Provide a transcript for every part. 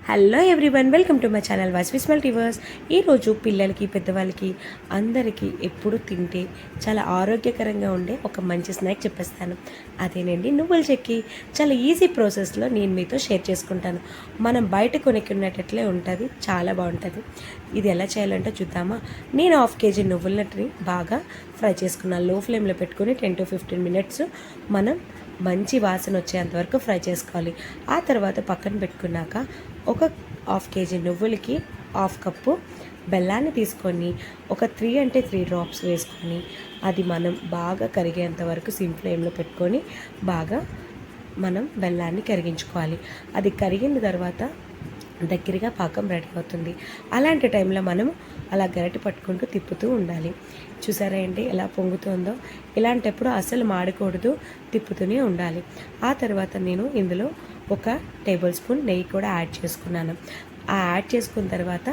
Hello everyone, welcome to my channel Vasvi multiverse. ఈరోజు పిల్లలకి పెద్దవాళ్ళకి అందరికీ ఎప్పుడు తింటే చాలా ఆరోగ్యకరంగా ఉండే ఒక మంచి స్నాక్ చెప్పేస్తాను. అదేనండి నువ్వుల చెక్కి. చాలా ఈజీ ప్రాసెస్లో నేను మీతో షేర్ చేసుకుంటాను. మనం బయట కొనుక్కునేటట్లే ఉంటుంది, చాలా బాగుంటుంది. ఇది ఎలా చేయాలంటే చూద్దామా. నేను 1/2 kg నువ్వులని బాగా ఫ్రై చేసుకున్నాను. లో ఫ్లేమ్లో పెట్టుకుని 10 to 15 minutes మనం మంచి వాసన వచ్చేంత వరకు ఫ్రై చేసుకోవాలి. ఆ తర్వాత పక్కన పెట్టుకున్నాక ఒక 1/2 kg నువ్వులకి 1/2 కప్పు బెల్లాన్ని తీసుకొని ఒక 3 drops వేసుకొని అది మనం బాగా కరిగేంత వరకు సిమ్ ఫ్లేమ్లో పెట్టుకొని బాగా మనం బెల్లాన్ని కరిగించుకోవాలి. అది కరిగిన తర్వాత దగ్గరగా పాకం రెడీ అవుతుంది. అలాంటి టైంలో మనం అలా గరిటె పట్టుకుంటూ తిప్పుతూ ఉండాలి. చూసారా ఏంటి ఎలా పొంగుతుందో. ఇలాంటప్పుడు అసలు మాడకూడదు, తిప్పుతూనే ఉండాలి. ఆ తర్వాత నేను ఇందులో 1 టేబుల్ స్పూన్ నెయ్యి కూడా యాడ్ చేసుకున్నాను. ఆ యాడ్ చేసుకున్న తర్వాత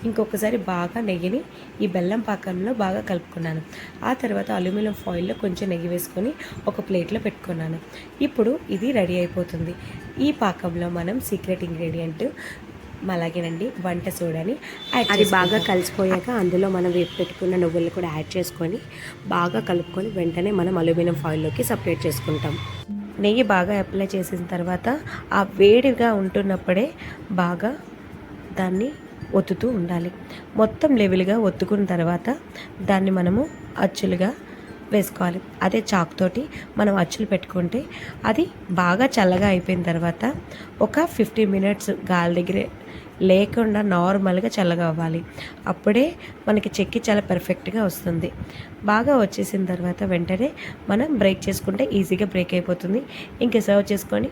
ఇంకొకసారి బాగా నెయ్యిని ఈ బెల్లం పాకంలో బాగా కలుపుకున్నాను. ఆ తర్వాత అల్యూమినియం ఫాయిల్లో కొంచెం నెయ్యి వేసుకొని ఒక ప్లేట్లో పెట్టుకున్నాను. ఇప్పుడు ఇది రెడీ అయిపోతుంది. ఈ పాకంలో మనం సీక్రెట్ ఇంగ్రీడియంట్ అలాగేనండి వంట సోడాని అది బాగా కలిసిపోయాక అందులో మనం వేపు పెట్టుకున్న నువ్వులు కూడా యాడ్ చేసుకొని బాగా కలుపుకొని వెంటనే మనం అల్యూమినియం ఫాయిల్లోకి సపరేట్ చేసుకుంటాం. నెయ్యి బాగా అప్లై చేసిన తర్వాత ఆ వేడిగా ఉంటున్నప్పుడే బాగా దాన్ని ఒత్తుతూ ఉండాలి. మొత్తం లెవెల్గా ఒత్తుకున్న తర్వాత దాన్ని మనము అచ్చులుగా వేసుకోవాలి. అదే చాకుతోటి మనం అచ్చులు పెట్టుకుంటే అది బాగా చల్లగా అయిపోయిన తర్వాత ఒక 15 minutes గాలి దగ్గరే లేకుండా నార్మల్గా చల్లగా అవ్వాలి. అప్పుడే మనకి చెక్కి చాలా పర్ఫెక్ట్గా వస్తుంది. బాగా వచ్చేసిన తర్వాత వెంటనే మనం బ్రేక్ చేసుకుంటే ఈజీగా బ్రేక్ అయిపోతుంది. ఇంకా సర్వ్ చేసుకొని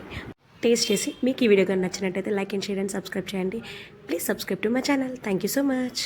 టేస్ట్ చేసి మీకు ఈ వీడియో కానీ నచ్చినట్టయితే like and share and subscribe చేయండి. Please subscribe to my channel. Thank you so much.